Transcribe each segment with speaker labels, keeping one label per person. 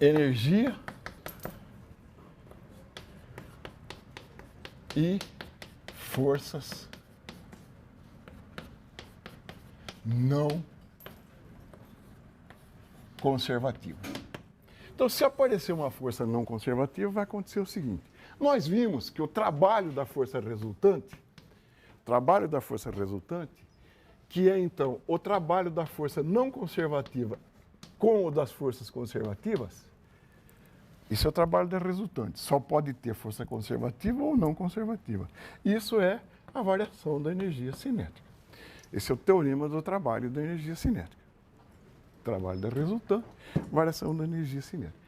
Speaker 1: energia e forças não conservativas. Então, se aparecer uma força não conservativa, vai acontecer o seguinte. Nós vimos que o trabalho da força resultante, que é então o trabalho da força não conservativa com o das forças conservativas, isso é o trabalho da resultante. Só pode ter força conservativa ou não conservativa. Isso é a variação da energia cinética. Esse é o teorema do trabalho da energia cinética. Trabalho da resultante, variação da energia cinética.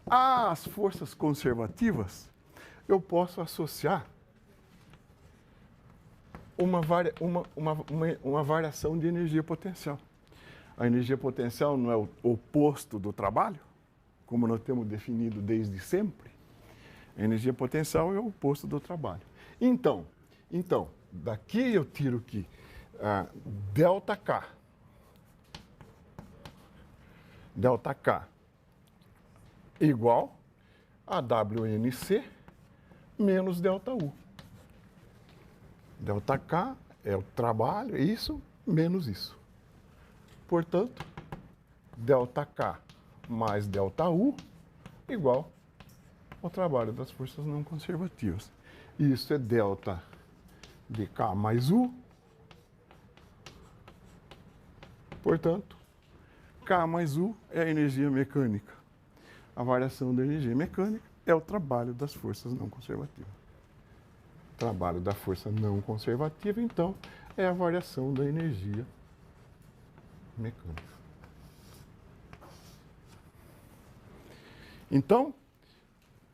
Speaker 1: Às forças conservativas, eu posso associar uma variação de energia potencial. A energia potencial não é o oposto do trabalho, como nós temos definido desde sempre. A energia potencial é o oposto do trabalho. Então daqui eu tiro que ΔK igual a WNC menos ΔU. ΔK é o trabalho, é isso, menos isso. Portanto, ΔK mais ΔU igual ao trabalho das forças não conservativas. Isso é delta de K mais U. Portanto, K mais U é a energia mecânica. A variação da energia mecânica é o trabalho das forças não conservativas. O trabalho da força não conservativa, então, é a variação da energia mecânica. Então,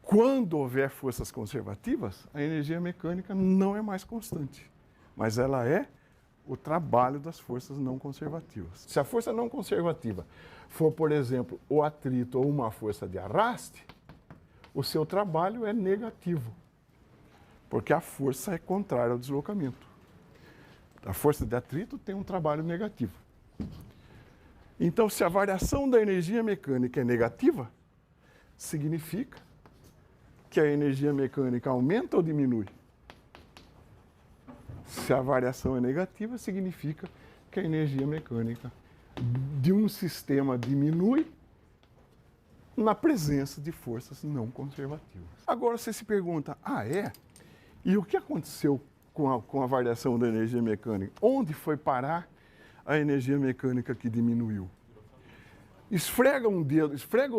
Speaker 1: quando houver forças conservativas, a energia mecânica não é mais constante, mas ela é o trabalho das forças não conservativas. Se a força não conservativa for, por exemplo, o atrito ou uma força de arraste, o seu trabalho é negativo, porque a força é contrária ao deslocamento. A força de atrito tem um trabalho negativo. Então, se a variação da energia mecânica é negativa, significa que a energia mecânica aumenta ou diminui? Se a variação é negativa, significa que a energia mecânica de um sistema diminui na presença de forças não conservativas. Agora você se pergunta, e o que aconteceu com a variação da energia mecânica? Onde foi parar a energia mecânica que diminuiu? Esfrega o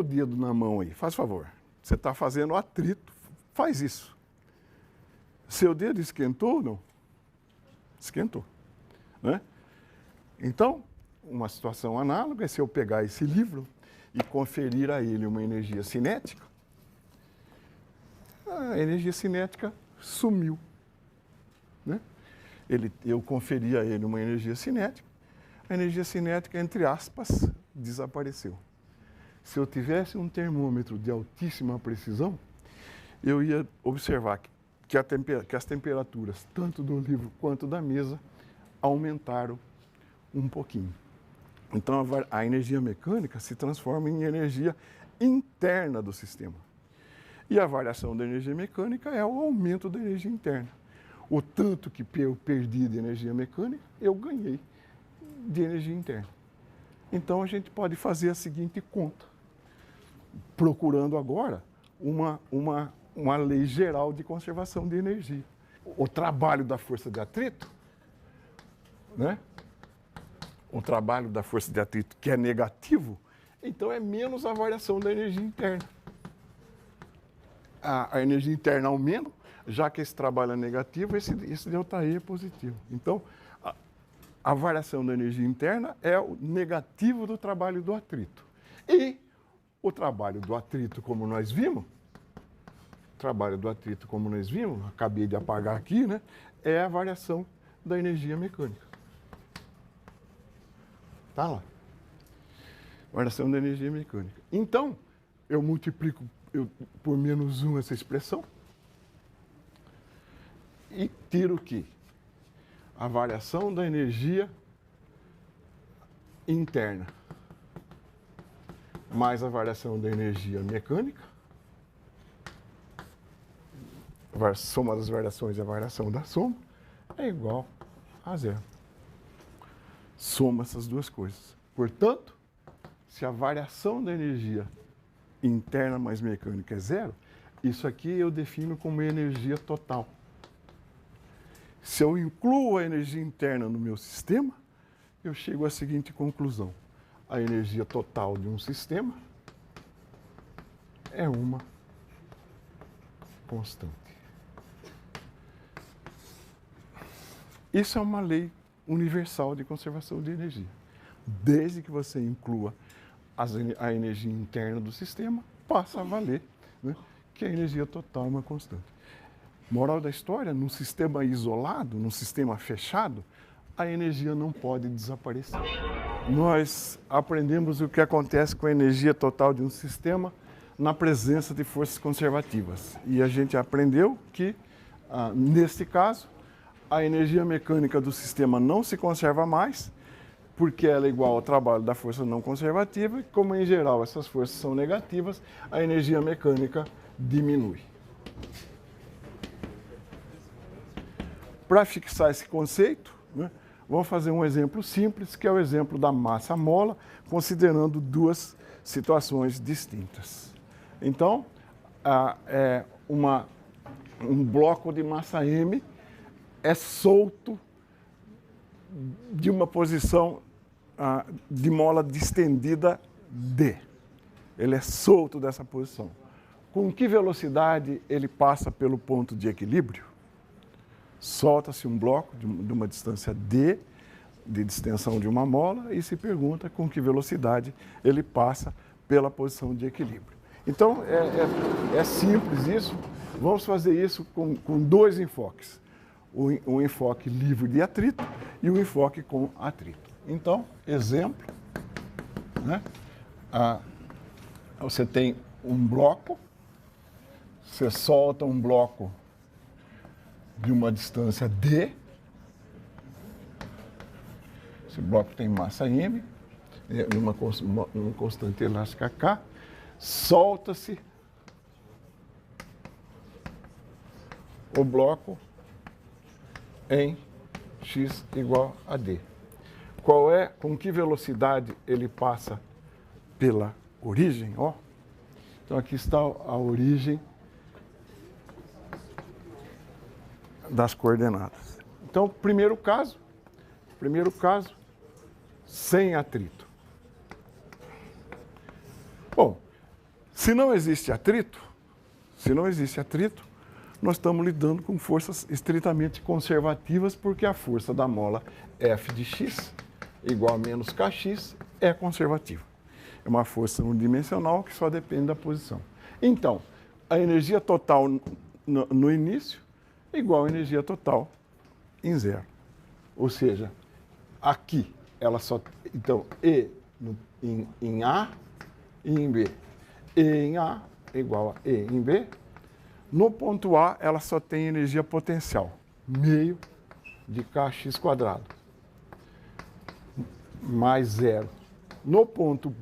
Speaker 1: dedo na mão aí, faz favor. Você está fazendo atrito, faz isso. Seu dedo esquentou ou não? Esquentou. Né? Então, uma situação análoga é se eu pegar esse livro e conferir a ele uma energia cinética, a energia cinética sumiu. Né? Eu conferi a ele uma energia cinética, a energia cinética, entre aspas, desapareceu. Se eu tivesse um termômetro de altíssima precisão, eu ia observar que as temperaturas, tanto do livro quanto da mesa, aumentaram um pouquinho. Então, a energia mecânica se transforma em energia interna do sistema. E a variação da energia mecânica é o aumento da energia interna. O tanto que eu perdi de energia mecânica, eu ganhei de energia interna. Então, a gente pode fazer a seguinte conta, procurando agora uma lei geral de conservação de energia. O trabalho da força de atrito, né? O trabalho da força de atrito, que é negativo, então é menos a variação da energia interna. A energia interna aumenta, já que esse trabalho é negativo, esse ΔE é positivo. Então, a variação da energia interna é o negativo do trabalho do atrito. E o trabalho do atrito, como nós vimos, acabei de apagar aqui, né, é a variação da energia mecânica. Tá lá. Variação da energia mecânica. Então, eu multiplico por menos 1 essa expressão e tiro que a variação da energia interna, mais a variação da energia mecânica, a soma das variações e a variação da soma, é igual a zero. Soma essas duas coisas. Portanto, se a variação da energia interna mais mecânica é zero, isso aqui eu defino como energia total. Se eu incluo a energia interna no meu sistema, eu chego à seguinte conclusão. A energia total de um sistema é uma constante. Isso é uma lei universal de conservação de energia. Desde que você inclua a energia interna do sistema, passa a valer, né, que a energia total é uma constante. Moral da história, num sistema isolado, num sistema fechado, a energia não pode desaparecer. Nós aprendemos o que acontece com a energia total de um sistema na presença de forças conservativas. E a gente aprendeu que, neste caso, a energia mecânica do sistema não se conserva mais, porque ela é igual ao trabalho da força não conservativa, e como em geral essas forças são negativas, a energia mecânica diminui. Para fixar esse conceito, né, vamos fazer um exemplo simples, que é o exemplo da massa-mola, considerando duas situações distintas. Então, um bloco de massa M é solto de uma posição de mola distendida D. Ele é solto dessa posição. Com que velocidade ele passa pelo ponto de equilíbrio? Solta-se um bloco de uma distância D, de distensão de uma mola, e se pergunta com que velocidade ele passa pela posição de equilíbrio. Então, é simples isso. Vamos fazer isso com dois enfoques. Um enfoque livre de atrito e um enfoque com atrito. Então, exemplo, né? Você tem um bloco, você solta um bloco de uma distância D, esse bloco tem massa M, uma constante elástica K, solta-se o bloco em x igual a D. Com que velocidade ele passa pela origem? Ó. Então aqui está a origem das coordenadas. Então, primeiro caso, sem atrito. Bom, se não existe atrito, nós estamos lidando com forças estritamente conservativas, porque a força da mola F de x igual a menos kx é conservativa. É uma força unidimensional que só depende da posição. Então, a energia total no início é igual à energia total em zero. Ou seja, aqui ela só... Então, E em A e em B. E em A é igual a E em B. No ponto A, ela só tem energia potencial, meio de kx quadrado, mais zero. No ponto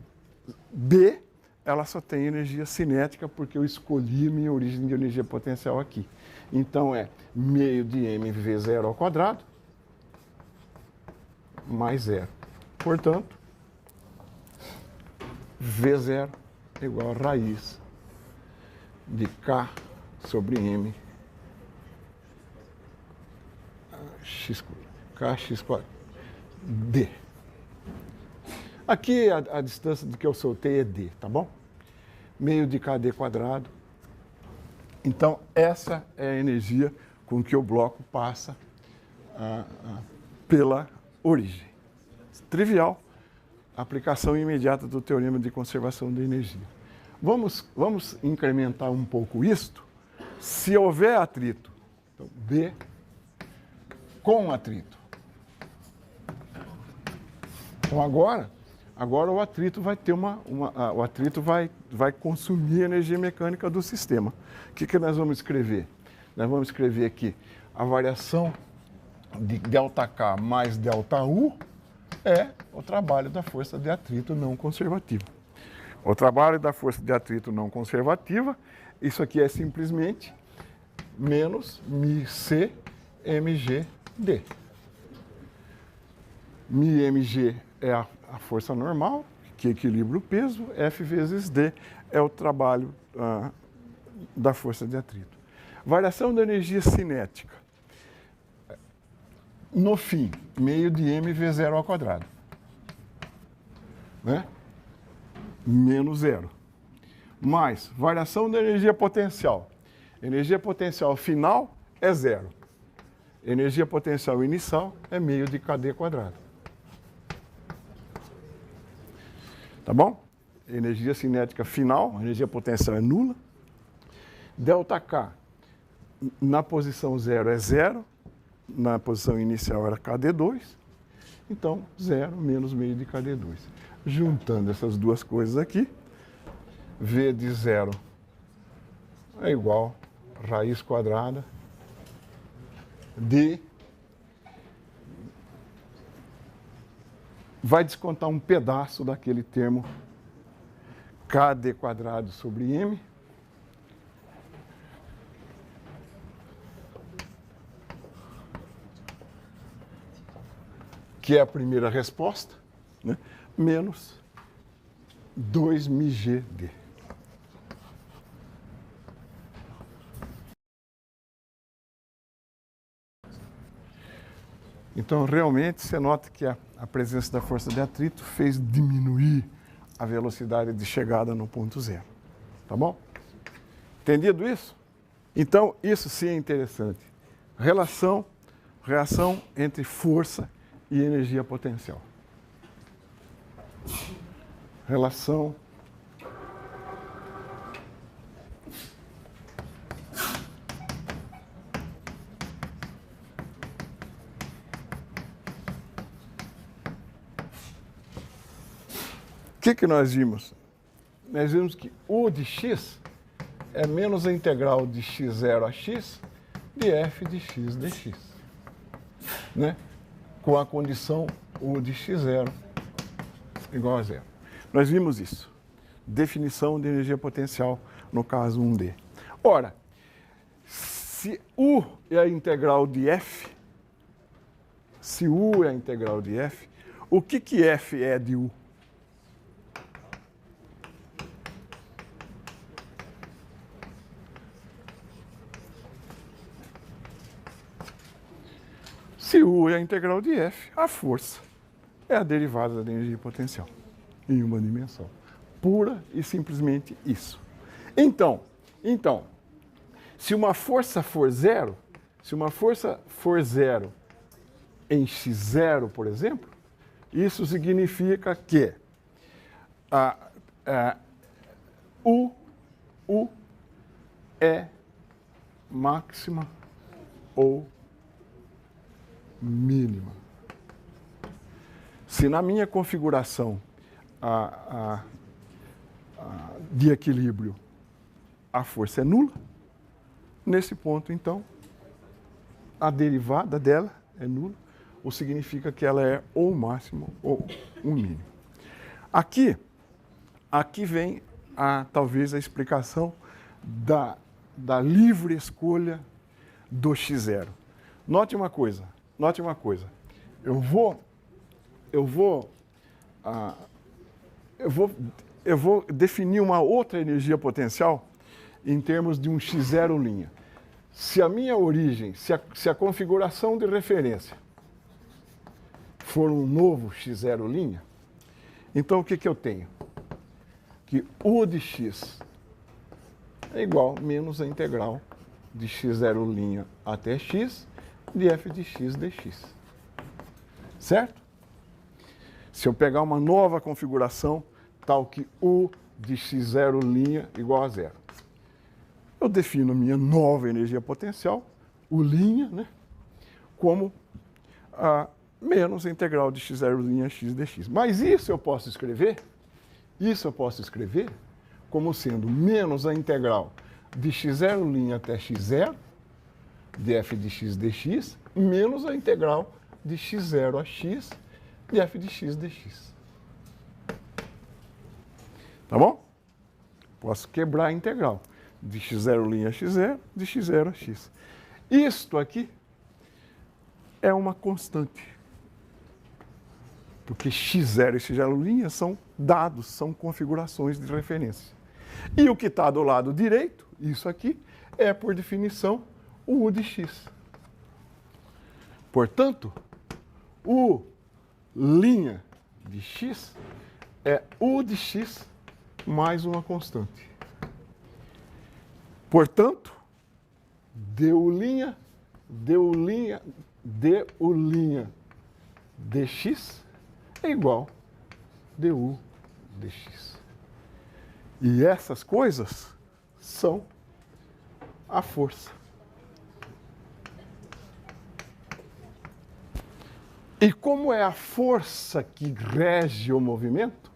Speaker 1: B, ela só tem energia cinética, porque eu escolhi minha origem de energia potencial aqui. Então, é meio de mv0 ao quadrado, mais zero. Portanto, V0 é igual a raiz de K sobre M kx quadrado D. Aqui a distância do que eu soltei é D, tá bom? Meio de KD quadrado. Então, essa é a energia com que o bloco passa pela origem. Trivial, aplicação imediata do teorema de conservação de energia. Vamos incrementar um pouco isto. Se houver atrito, então B com atrito. Então agora o atrito vai ter o atrito vai consumir a energia mecânica do sistema. O que nós vamos escrever? Nós vamos escrever aqui a variação de ΔK mais ΔU é o trabalho da força de atrito não conservativa. O trabalho da força de atrito não conservativa, isso aqui é simplesmente menos μc mg d. μmg é a força normal, que equilibra o peso, F vezes D é o trabalho da força de atrito. Variação da energia cinética. No fim, meio de mv0 ao quadrado. Né? Menos zero. Mais variação da energia potencial. Energia potencial final é zero. Energia potencial inicial é meio de kd quadrado. Tá bom? Energia cinética final, energia potencial é nula. ΔK na posição 0 é zero, na posição inicial era kd2, então 0 menos meio de kd2. Juntando essas duas coisas aqui, V de 0 é igual a raiz quadrada de... Vai descontar um pedaço daquele termo kd quadrado sobre m, que é a primeira resposta, né? Menos 2μgd. Então, realmente, você nota que a presença da força de atrito fez diminuir a velocidade de chegada no ponto zero. Tá bom? Entendido isso? Então, isso sim é interessante. Reação entre força e energia potencial. Relação O que nós vimos? Nós vimos que U de x é menos a integral de x0 a x de f de x dx. Né? Com a condição U de x0 igual a zero. Nós vimos isso. Definição de energia potencial, no caso 1D. Ora, se U é a integral de f, o que f é de U? Se U é a integral de f, a força é a derivada da energia potencial em uma dimensão. Pura e simplesmente isso. Então, se uma força for zero, em x0, por exemplo, isso significa que U é máxima ou mínima. Se na minha configuração de equilíbrio a força é nula, nesse ponto, então, a derivada dela é nula, ou significa que ela é ou máximo ou um mínimo. Aqui vem talvez a explicação da livre escolha do x0. Note uma coisa. Eu vou definir uma outra energia potencial em termos de um x0'. Se a minha origem, se a configuração de referência for um novo x0', então o que eu tenho? Que U de x é igual a menos a integral de x0' até x de f de x dx. Certo? Se eu pegar uma nova configuração, tal que U de x0' igual a zero, eu defino minha nova energia potencial, U', né, como menos a integral de x0' a x dx. Mas isso eu posso escrever como sendo menos a integral de x0' até x0 de f de x dx, menos a integral de x0 a x de f de x dx. Tá bom? Posso quebrar a integral de x0' a x0, de x0 a x. Isto aqui é uma constante. Porque x0 e x0' são dados, são configurações de referência. E o que está do lado direito, isso aqui, é, por definição, o u de x. Portanto, u' de x é u de x mais uma constante. Portanto, du' dx é igual du dx. E essas coisas são a força. E como é a força que rege o movimento,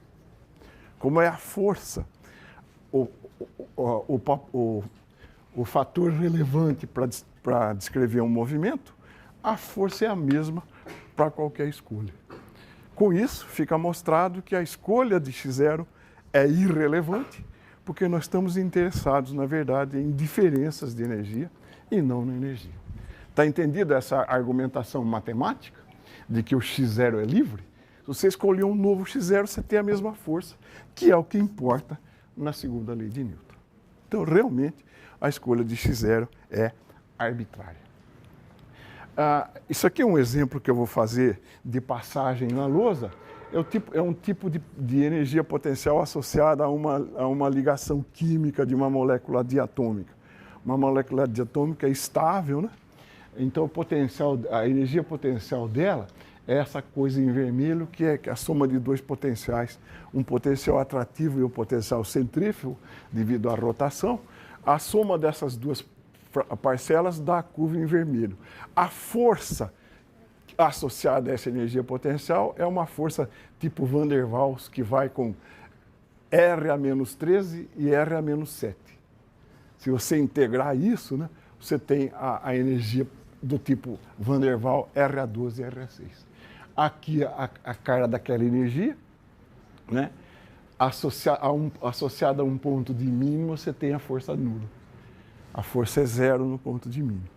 Speaker 1: como é a força, o fator relevante para descrever um movimento, a força é a mesma para qualquer escolha. Com isso, fica mostrado que a escolha de x0 é irrelevante, porque nós estamos interessados, na verdade, em diferenças de energia e não na energia. Está entendida essa argumentação matemática de que o x0 é livre? Se você escolher um novo x0, você tem a mesma força, que é o que importa na segunda lei de Newton. Então, realmente, a escolha de x0 é arbitrária. Isso aqui é um exemplo que eu vou fazer de passagem na lousa. É um tipo de energia potencial associada a uma ligação química de uma molécula diatômica. Uma molécula diatômica é estável, né? Então, a energia potencial dela é essa coisa em vermelho, que é a soma de dois potenciais, um potencial atrativo e um potencial centrífugo, devido à rotação. A soma dessas duas parcelas dá a curva em vermelho. A força associada a essa energia potencial é uma força tipo Van der Waals, que vai com R a menos 13 e R a menos 7. Se você integrar isso, né, você tem a energia do tipo Van der Waals R a 12 e R a 6. Aqui a cara daquela energia, né, associada a um ponto de mínimo, você tem a força nula. A força é zero no ponto de mínimo.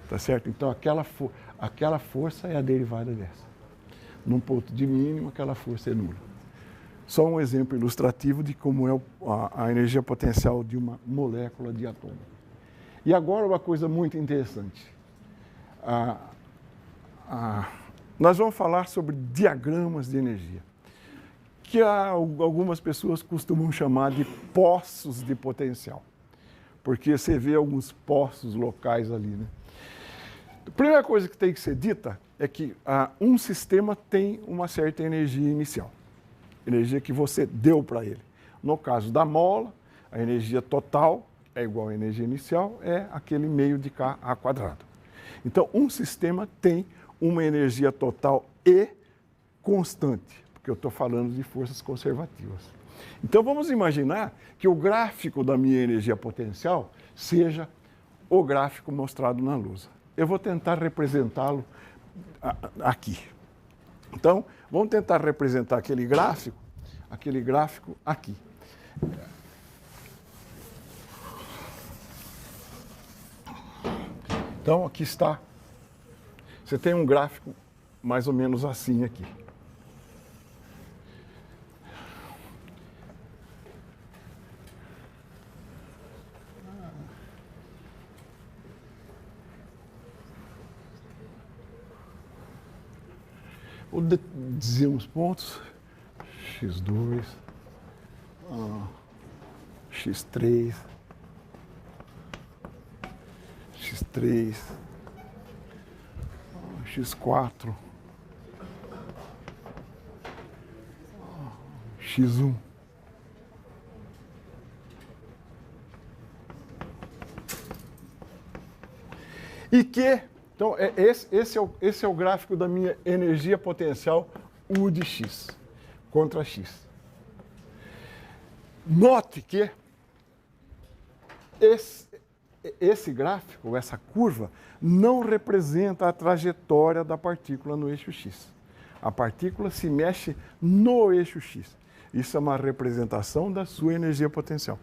Speaker 1: Tá certo? Então, aquela força é a derivada dessa. Num ponto de mínimo, aquela força é nula. Só um exemplo ilustrativo de como é a energia potencial de uma molécula de átomo. E agora uma coisa muito interessante. Nós vamos falar sobre diagramas de energia, que algumas pessoas costumam chamar de poços de potencial, porque você vê alguns poços locais ali, né? A primeira coisa que tem que ser dita é que um sistema tem uma certa energia inicial, energia que você deu para ele. No caso da mola, a energia total é igual à energia inicial, é aquele meio de K a quadrado. Então, um sistema tem uma energia total e constante, porque eu estou falando de forças conservativas. Então, vamos imaginar que o gráfico da minha energia potencial seja o gráfico mostrado na lousa. Eu vou tentar representá-lo aqui. Então, vamos tentar representar aquele gráfico aqui. Então, aqui está. Você tem um gráfico mais ou menos assim aqui. Vou dizer uns pontos. x2, x3, x3, x4, x1. E que, então, esse é o gráfico da minha energia potencial U de x contra x. Note que esse gráfico, essa curva, não representa a trajetória da partícula no eixo x. A partícula se mexe no eixo x. Isso é uma representação da sua energia potencial.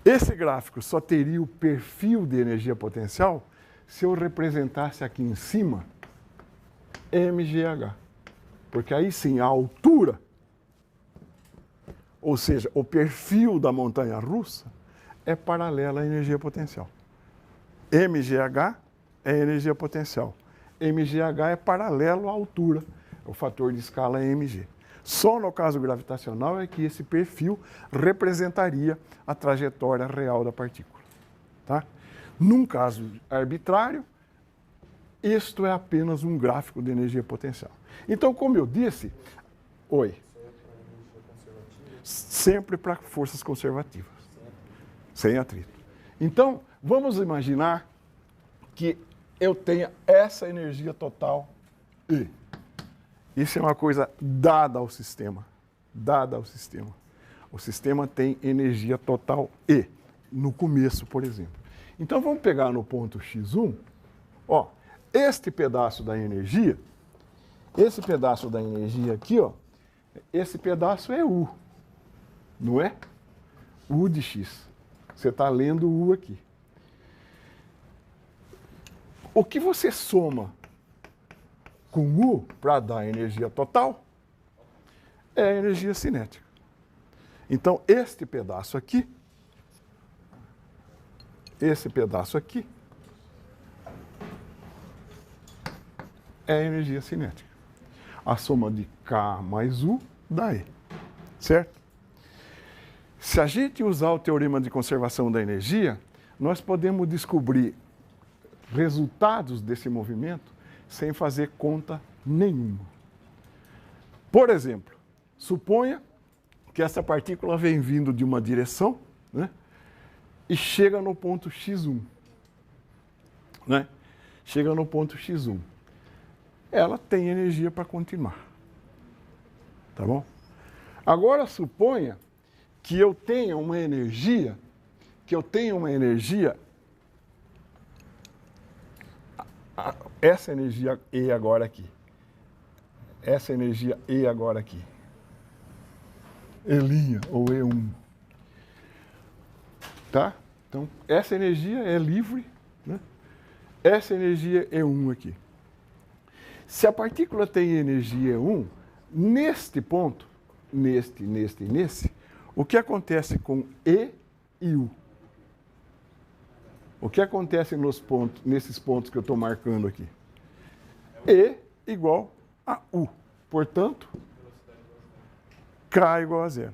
Speaker 1: Esse gráfico só teria o perfil de energia potencial se eu representasse aqui em cima mgh. Porque aí sim, a altura, ou seja, o perfil da montanha-russa, é paralela à energia potencial. mgh é energia potencial. mgh é paralelo à altura. O fator de escala é mg. Só no caso gravitacional é que esse perfil representaria a trajetória real da partícula. Tá? Num caso arbitrário, isto é apenas um gráfico de energia potencial. Então, como eu disse, sempre para forças conservativas, sem atrito. Então, vamos imaginar que eu tenha essa energia total E. Isso é uma coisa dada ao sistema. Dada ao sistema. O sistema tem energia total E, no começo, por exemplo. Então, vamos pegar no ponto x1, ó, este pedaço da energia, esse pedaço da energia aqui, ó, esse pedaço é U, não é? U de x. Você está lendo U aqui. O que você soma com U para dar energia total é a energia cinética. Então, este pedaço aqui, esse pedaço aqui, é a energia cinética. A soma de K mais U dá E, certo? Se a gente usar o teorema de conservação da energia, nós podemos descobrir resultados desse movimento sem fazer conta nenhuma. Por exemplo, suponha que essa partícula vem vindo de uma direção, né, e chega no ponto x1. Né? Chega no ponto x1. Ela tem energia para continuar. Tá bom? Agora suponha que eu tenha uma energia, essa energia E agora aqui. Essa energia E agora aqui. E' ou E1. Tá? Então, essa energia é livre, né? Essa energia é E1 aqui. Se a partícula tem energia E1, neste ponto, neste e nesse, o que acontece com E e U? O que acontece nesses pontos que eu estou marcando aqui? E igual a U. Portanto, K igual a zero.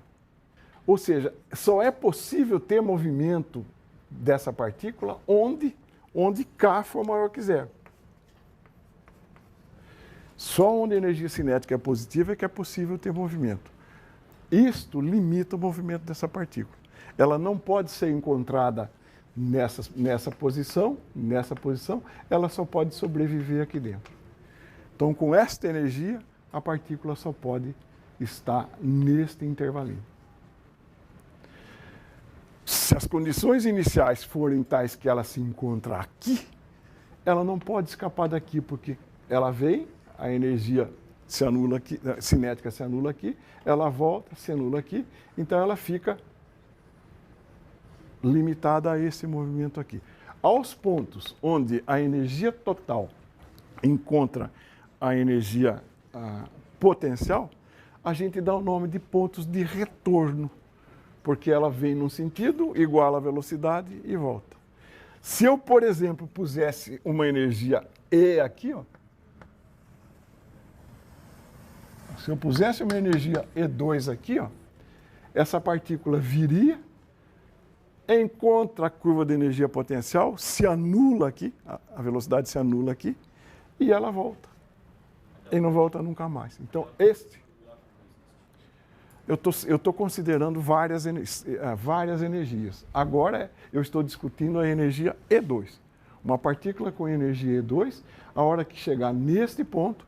Speaker 1: Ou seja, só é possível ter movimento dessa partícula onde K for maior que zero. Só onde a energia cinética é positiva é que é possível ter movimento. Isto limita o movimento dessa partícula. Ela não pode ser encontrada nessa posição, ela só pode sobreviver aqui dentro. Então, com esta energia, a partícula só pode estar neste intervalinho. Se as condições iniciais forem tais que ela se encontra aqui, ela não pode escapar daqui, porque ela vem, a energia se anula aqui, a cinética se anula aqui, ela volta, se anula aqui, então ela fica limitada a esse movimento aqui. Aos pontos onde a energia total encontra a energia potencial, a gente dá o nome de pontos de retorno, porque ela vem num sentido, iguala a velocidade e volta. Se eu, por exemplo, pusesse uma energia E aqui, ó, se eu pusesse uma energia E2 aqui, ó, essa partícula viria, encontra a curva de energia potencial, se anula aqui, a velocidade se anula aqui, e ela volta. E não volta nunca mais. Então, eu estou considerando várias energias. Agora, eu estou discutindo a energia E2. Uma partícula com energia E2, a hora que chegar neste ponto,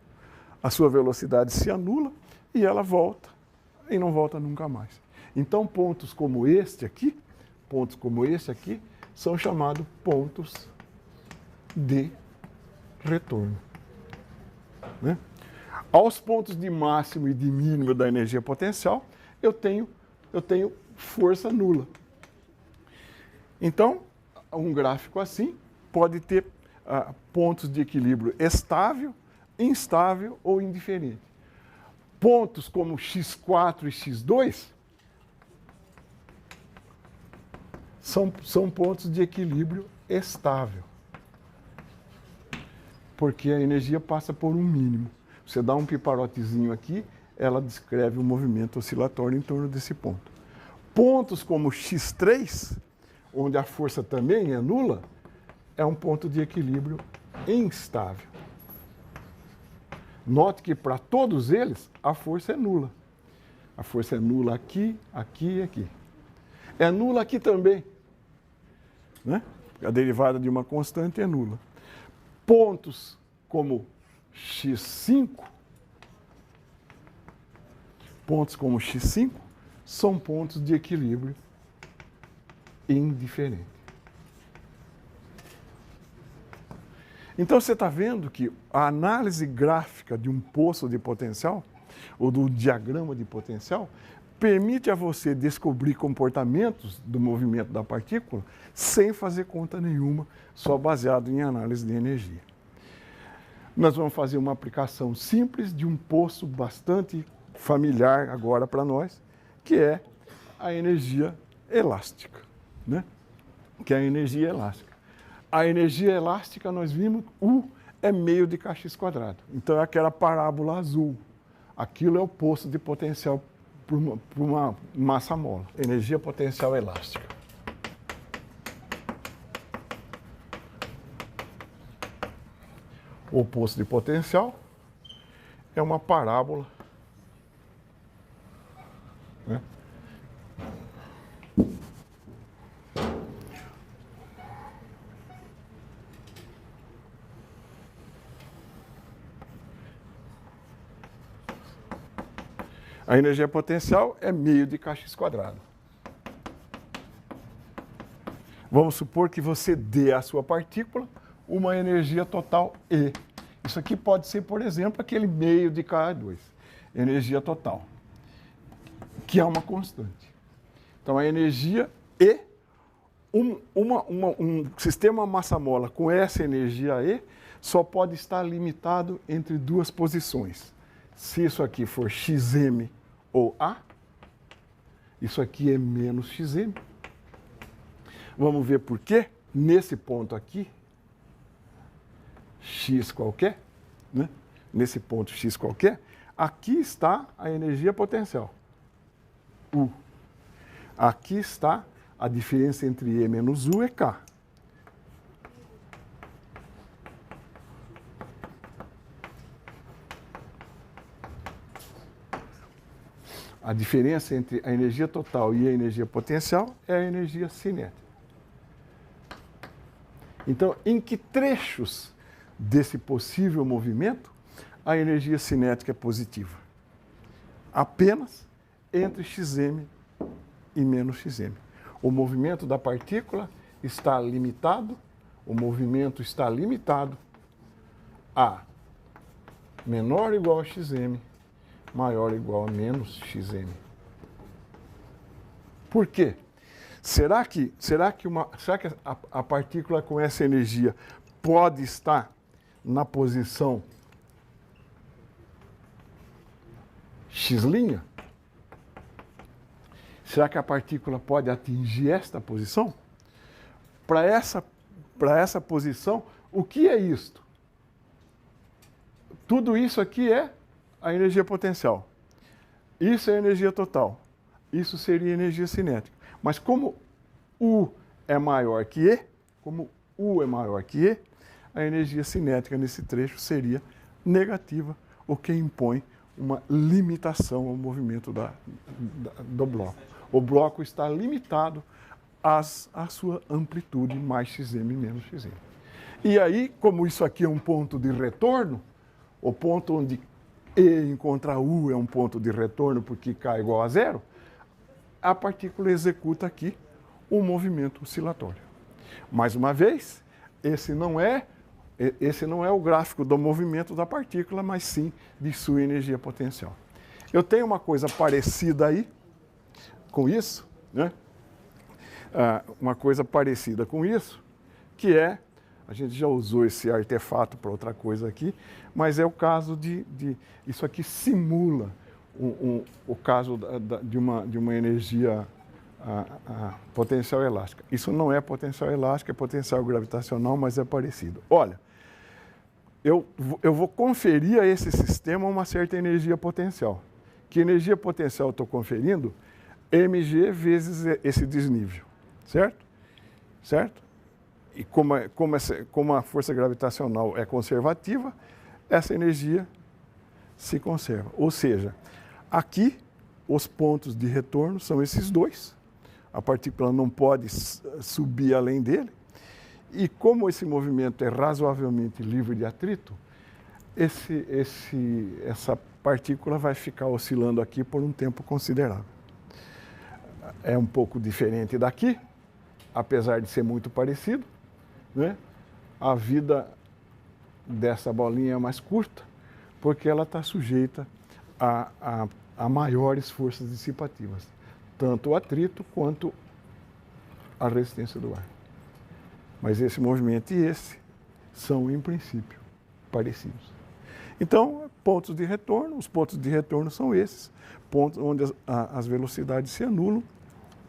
Speaker 1: a sua velocidade se anula e ela volta, e não volta nunca mais. Então, pontos como este aqui, são chamados pontos de retorno. Né? Aos pontos de máximo e de mínimo da energia potencial, eu tenho força nula. Então, um gráfico assim pode ter pontos de equilíbrio estável, instável ou indiferente. Pontos como x4 e x2 são pontos de equilíbrio estável, porque a energia passa por um mínimo. Você dá um piparotezinho aqui, ela descreve o movimento oscilatório em torno desse ponto. Pontos como x3, onde a força também é nula, é um ponto de equilíbrio instável. Note que para todos eles a força é nula. A força é nula aqui, aqui e aqui. É nula aqui também, né? A derivada de uma constante é nula. Pontos como x5, são pontos de equilíbrio indiferente. Então você está vendo que a análise gráfica de um poço de potencial, ou do diagrama de potencial, permite a você descobrir comportamentos do movimento da partícula sem fazer conta nenhuma, só baseado em análise de energia. Nós vamos fazer uma aplicação simples de um poço bastante familiar agora para nós, que é a energia elástica, né? Que é a energia elástica. A energia elástica, nós vimos, U é meio de kx². Então é aquela parábola azul. Aquilo é o poço de potencial por uma massa mola. Energia potencial elástica. O poço de potencial é uma parábola, né? A energia potencial é meio de kx². Vamos supor que você dê à sua partícula uma energia total E. Isso aqui pode ser, por exemplo, aquele meio de Ka2, energia total, que é uma constante. Então, a energia E, um sistema massa-mola com essa energia E, só pode estar limitado entre duas posições. Se isso aqui for xm ou A, isso aqui é menos xm. Vamos ver por quê? Nesse ponto aqui, x qualquer, né? Nesse ponto x qualquer, aqui está a energia potencial, U. Aqui está a diferença entre E menos U é K. A diferença entre a energia total e a energia potencial é a energia cinética. Então, em que trechos desse possível movimento a energia cinética é positiva? Apenas entre xm e menos xm. O movimento da partícula está limitado, a menor ou igual a xm, maior ou igual a menos xm. Por quê? Será que a partícula com essa energia pode estar na posição x'? Será que a partícula pode atingir esta posição? Para essa posição, o que é isto? Tudo isso aqui é a energia potencial. Isso é a energia total. Isso seria energia cinética. Mas como U é maior que E, a energia cinética nesse trecho seria negativa, o que impõe uma limitação ao movimento do bloco. O bloco está limitado à sua amplitude mais xm menos xm. E aí, como isso aqui é um ponto de retorno, o ponto onde E encontra U é um ponto de retorno porque K é igual a zero, a partícula executa aqui um movimento oscilatório. Mais uma vez, esse não é Esse não é o gráfico do movimento da partícula, mas sim de sua energia potencial. Eu tenho uma coisa parecida aí com isso, né? Uma coisa parecida com isso, que é, a gente já usou esse artefato para outra coisa aqui, mas é o caso isso aqui simula o caso de uma energia potencial elástica. Isso não é potencial elástica, é potencial gravitacional, mas é parecido. Olha, eu vou conferir a esse sistema uma certa energia potencial. Que energia potencial eu estou conferindo? mg vezes esse desnível, certo? Certo? E como a força gravitacional é conservativa, essa energia se conserva. Ou seja, aqui os pontos de retorno são esses dois. A partícula não pode subir além dele. E como esse movimento é razoavelmente livre de atrito, essa partícula vai ficar oscilando aqui por um tempo considerável. É um pouco diferente daqui, apesar de ser muito parecido, né? A vida dessa bolinha é mais curta, porque ela está sujeita a maiores forças dissipativas, tanto o atrito quanto a resistência do ar. Mas esse movimento e esse são, em princípio, parecidos. Então, pontos de retorno, os pontos de retorno são esses, pontos onde as velocidades se anulam,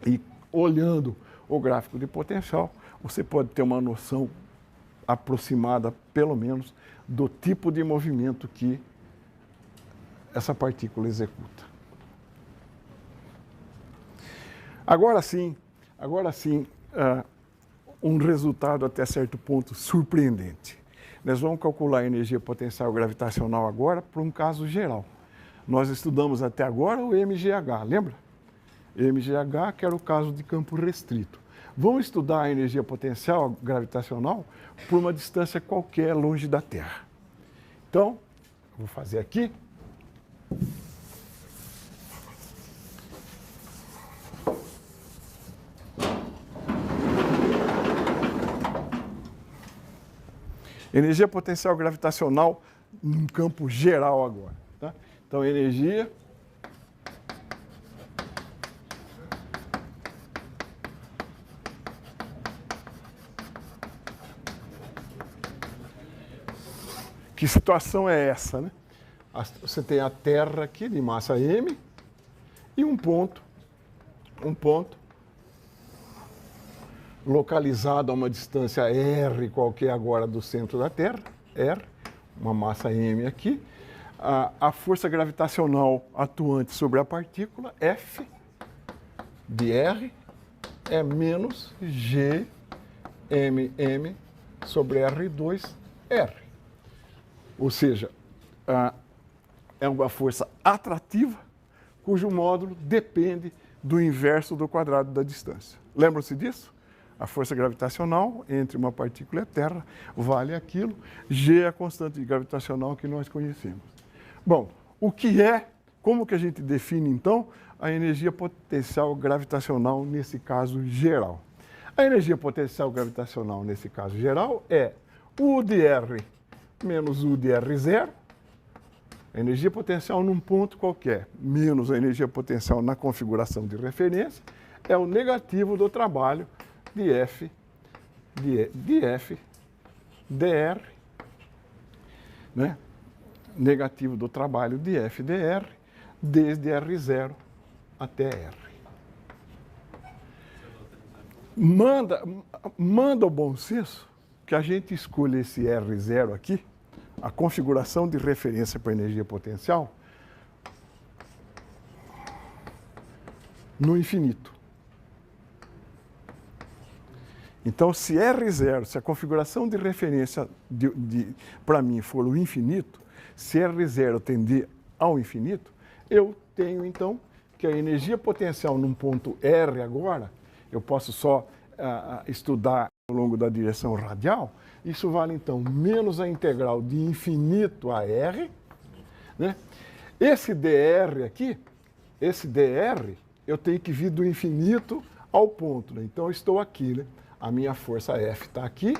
Speaker 1: e olhando o gráfico de potencial, você pode ter uma noção aproximada, pelo menos, do tipo de movimento que essa partícula executa. Agora sim, um resultado até certo ponto surpreendente. Nós vamos calcular a energia potencial gravitacional agora para um caso geral. Nós estudamos até agora o MGH, lembra? MGH, que era o caso de campo restrito. Vamos estudar a energia potencial gravitacional por uma distância qualquer longe da Terra. Então, vou fazer aqui. Energia potencial gravitacional num campo geral agora. Tá? Então, energia que situação é essa, né? Você tem a Terra aqui de massa m e um ponto localizado a uma distância r qualquer agora do centro da Terra, r, uma massa m aqui. A força gravitacional atuante sobre a partícula, F de r, é menos g mm sobre r2, r. Ou seja, é uma força atrativa cujo módulo depende do inverso do quadrado da distância. Lembram-se disso? A força gravitacional entre uma partícula e a Terra vale aquilo. G é a constante gravitacional que nós conhecemos. Bom, como que a gente define, então, a energia potencial gravitacional nesse caso geral? A energia potencial gravitacional nesse caso geral é U de R menos U de R0, a energia potencial num ponto qualquer, menos a energia potencial na configuração de referência, é o negativo do trabalho de F dr, né? Negativo do trabalho de F dr, desde R0 até R. Manda o bom senso que a gente escolha esse R0 aqui, a configuração de referência para a energia potencial, no infinito. Então, se R0, se a configuração de referência para mim for o infinito, se R0 tender ao infinito, eu tenho, então, que a energia potencial num ponto R agora, eu posso só estudar ao longo da direção radial, isso vale, então, menos a integral de infinito a R, né? Esse dr aqui, eu tenho que vir do infinito ao ponto, né? Então, eu estou aqui, né? A minha força F está aqui,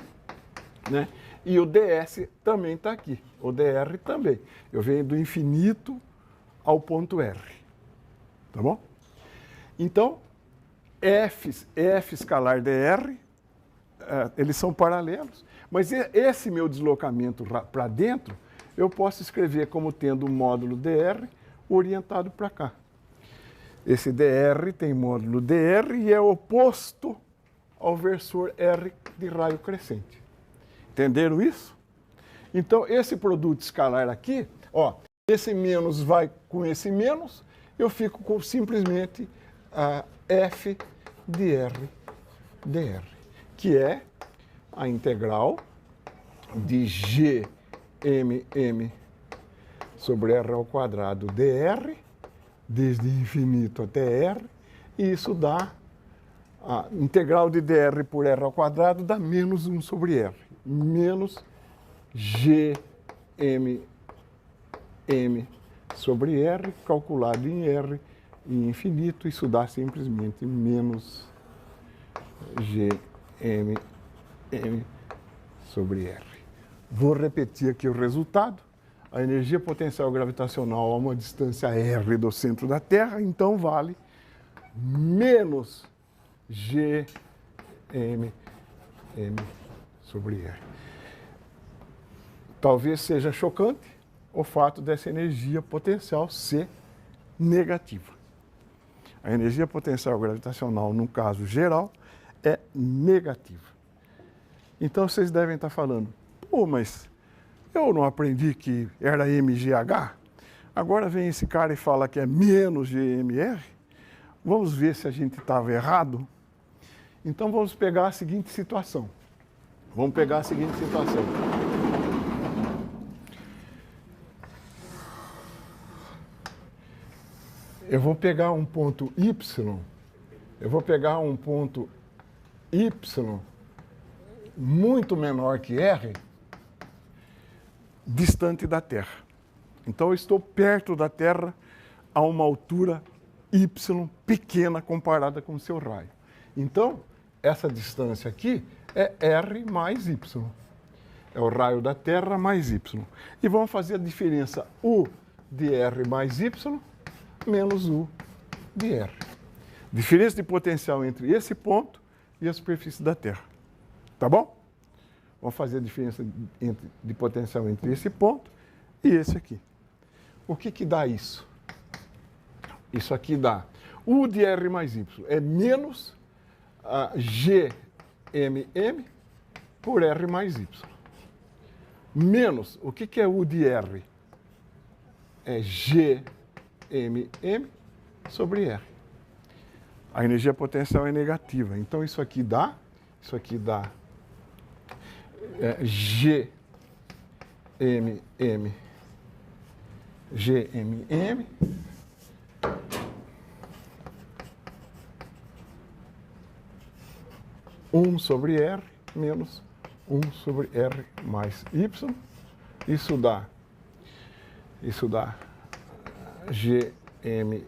Speaker 1: né? E o ds também está aqui, o dr também. Eu venho do infinito ao ponto R. Tá bom? Então, F escalar dr, eles são paralelos, mas esse meu deslocamento para dentro, eu posso escrever como tendo um módulo dr orientado para cá. Esse dr tem módulo dr e é oposto ao versor R de raio crescente. Entenderam isso? Então, esse produto escalar aqui, ó, esse menos vai com esse menos, eu fico com simplesmente a F de R dr, que é a integral de Gmm sobre R ao quadrado dr, desde infinito até R, e isso dá a integral de dr por R ao quadrado dá menos 1 sobre R, menos Gmm sobre R, calculado em R em infinito, isso dá simplesmente menos Gmm sobre R. Vou repetir aqui o resultado. A energia potencial gravitacional a uma distância R do centro da Terra, então vale menos Gmm sobre R. Talvez seja chocante o fato dessa energia potencial ser negativa. A energia potencial gravitacional, no caso geral, é negativa. Então vocês devem estar falando, pô, mas eu não aprendi que era MGH? Agora vem esse cara e fala que é menos GMR? Vamos ver se a gente estava errado? Então vamos pegar a seguinte situação. Eu vou pegar um ponto Y, muito menor que R, distante da Terra. Então eu estou perto da Terra a uma altura Y pequena comparada com o seu raio. Então, essa distância aqui é R mais Y. É o raio da Terra mais Y. E vamos fazer a diferença U de R mais Y menos U de R. Diferença de potencial entre esse ponto e a superfície da Terra. Tá bom? Vamos fazer a diferença de potencial entre esse ponto e esse aqui. O que dá isso? Isso aqui dá U de R mais Y é menos Gmm por R mais Y. Menos, o que é U de R? É Gmm sobre R. A energia potencial é negativa. Então isso aqui dá Gmm 1 sobre R menos 1 sobre R mais Y. Isso dá Gmm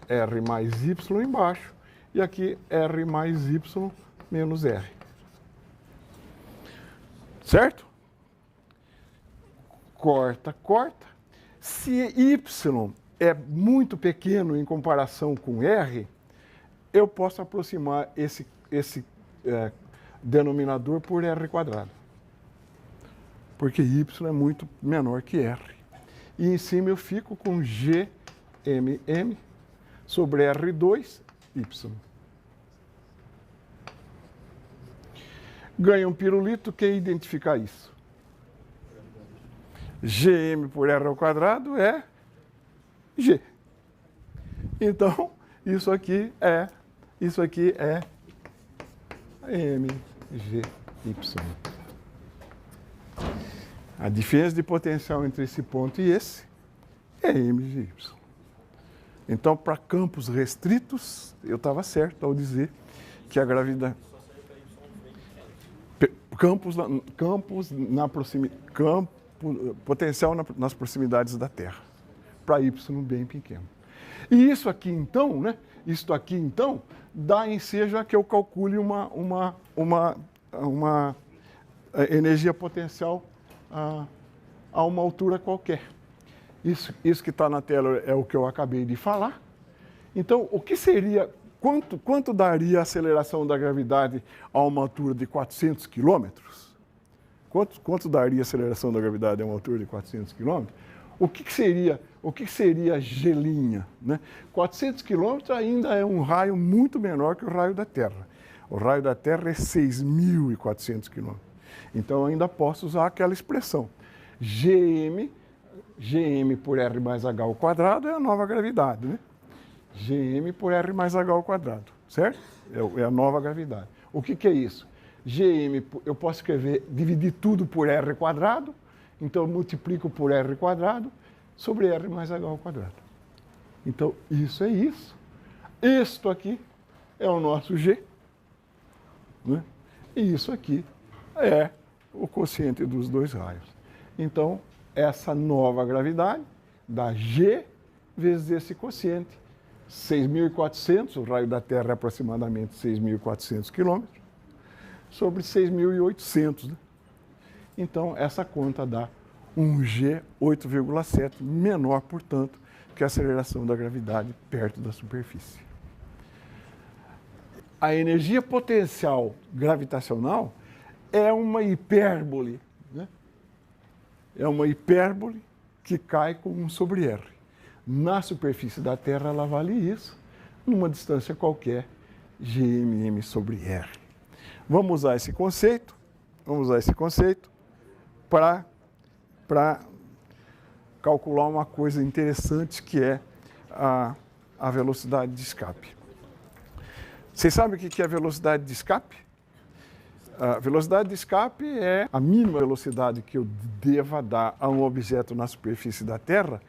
Speaker 1: R mais Y embaixo e aqui R mais Y menos R. Certo? Corta. Se Y é muito pequeno em comparação com R, eu posso aproximar esse denominador por R quadrado. Porque Y é muito menor que R. E em cima eu fico com Gmm sobre R2, Y. Ganha um pirulito, quem identificar isso? Gm por R ao quadrado é G. Então, isso aqui é MGY. A diferença de potencial entre esse ponto e esse é MGY. Então, para campos restritos, eu estava certo ao dizer que a gravidade... Potencial nas proximidades da Terra, para Y bem pequeno. E isso aqui então, dá ensejo a que eu calcule uma energia potencial a uma altura qualquer. Isso que está na tela é o que eu acabei de falar. Então, o que seria, quanto daria a aceleração da gravidade a uma altura de 400 quilômetros? Quanto daria a aceleração da gravidade a uma altura de 400 quilômetros? O que seria gelinha? Né? 400 quilômetros ainda é um raio muito menor que o raio da Terra. O raio da Terra é 6.400 quilômetros. Então, eu ainda posso usar aquela expressão. Gm por R mais H ao quadrado é a nova gravidade, né? Gm por R mais H ao quadrado, certo? É a nova gravidade. O que é isso? Gm, eu posso escrever, dividir tudo por R quadrado, então eu multiplico por R quadrado sobre R mais H ao quadrado. Então, isso é isso. Isto aqui é o nosso G, né? E isso aqui é o quociente dos dois raios. Então, essa nova gravidade dá G vezes esse quociente, 6.400, o raio da Terra é aproximadamente 6.400 quilômetros, sobre 6.800. Né? Então, essa conta dá um G 8,7, menor, portanto, que a aceleração da gravidade perto da superfície. A energia potencial gravitacional é uma hipérbole, né? É uma hipérbole que cai com 1 sobre R. Na superfície da Terra, ela vale isso, numa distância qualquer, Gmm sobre R. Vamos usar esse conceito para calcular uma coisa interessante que é a velocidade de escape. Vocês sabem o que é a velocidade de escape? A velocidade de escape é a mínima velocidade que eu deva dar a um objeto na superfície da Terra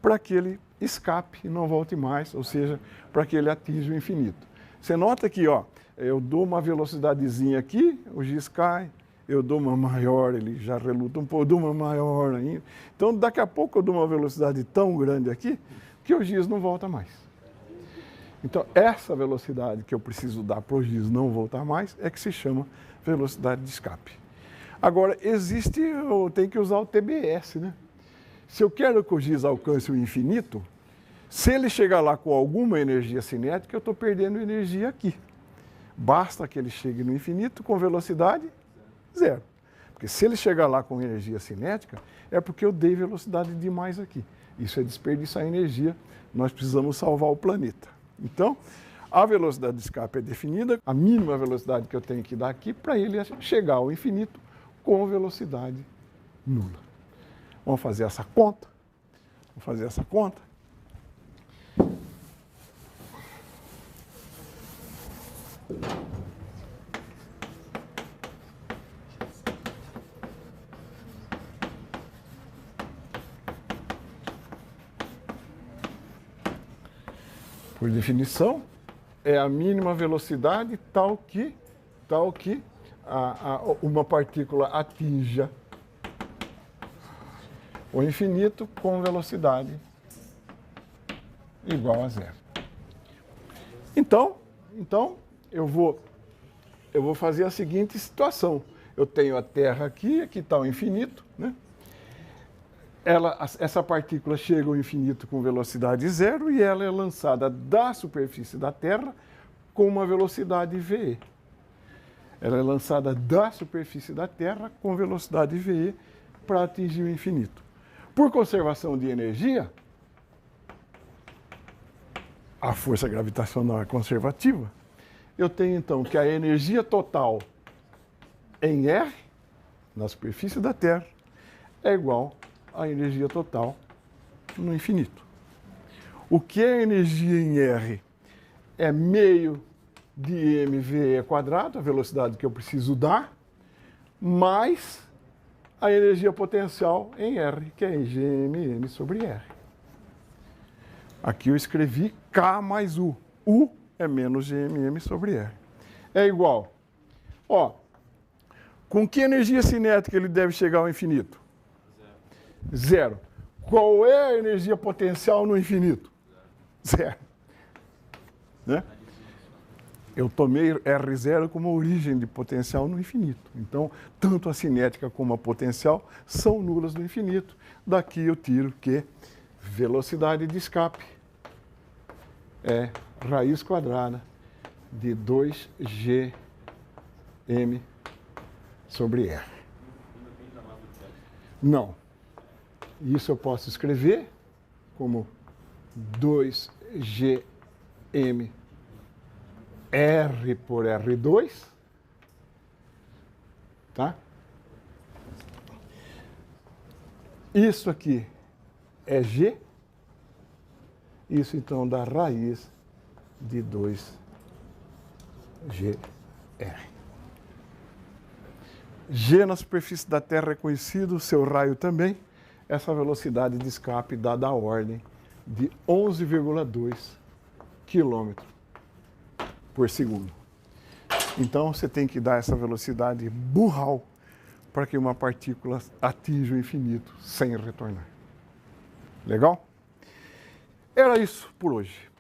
Speaker 1: para que ele escape e não volte mais, ou seja, para que ele atinja o infinito. Você nota que, eu dou uma velocidadezinha aqui, o giz cai, eu dou uma maior, ele já reluta um pouco, eu dou uma maior ainda. Então, daqui a pouco eu dou uma velocidade tão grande aqui que o giz não volta mais. Então, essa velocidade que eu preciso dar para o giz não voltar mais é que se chama velocidade de escape. Agora, eu tenho que usar o TBS, né? Se eu quero que o giz alcance o infinito, se ele chegar lá com alguma energia cinética, eu estou perdendo energia aqui. Basta que ele chegue no infinito com velocidade zero. Porque se ele chegar lá com energia cinética, é porque eu dei velocidade demais aqui. Isso é desperdiçar energia, nós precisamos salvar o planeta. Então, a velocidade de escape é definida, a mínima velocidade que eu tenho que dar aqui para ele chegar ao infinito com velocidade nula. Vamos fazer essa conta. Por definição, é a mínima velocidade tal que uma partícula atinja o infinito com velocidade igual a zero. Então eu vou fazer a seguinte situação. Eu tenho a Terra aqui está o infinito, né? Essa partícula chega ao infinito com velocidade zero e ela é lançada da superfície da Terra com uma velocidade VE. Ela é lançada da superfície da Terra com velocidade VE para atingir o infinito. Por conservação de energia, a força gravitacional é conservativa. Eu tenho, então, que a energia total em R, na superfície da Terra, é igual à energia total no infinito. O que é energia em R? É meio de mVe quadrado, a velocidade que eu preciso dar, mais a energia potencial em R, que é Gmm sobre R. Aqui eu escrevi K mais U. U é menos Gmm sobre R. É igual. Com que energia cinética ele deve chegar ao infinito? Zero. Qual é a energia potencial no infinito? Zero. Né? Eu tomei R0 como origem de potencial no infinito. Então, tanto a cinética como a potencial são nulas no infinito. Daqui eu tiro que velocidade de escape é raiz quadrada de 2gm sobre R. Não. Isso eu posso escrever como 2gm R por R2, tá? Isso aqui é G, isso então dá raiz de 2GR. G na superfície da Terra é conhecido, seu raio também. Essa velocidade de escape dá da ordem de 11,2 km por segundo. Então, você tem que dar essa velocidade burral para que uma partícula atinja o infinito sem retornar. Legal? Era isso por hoje.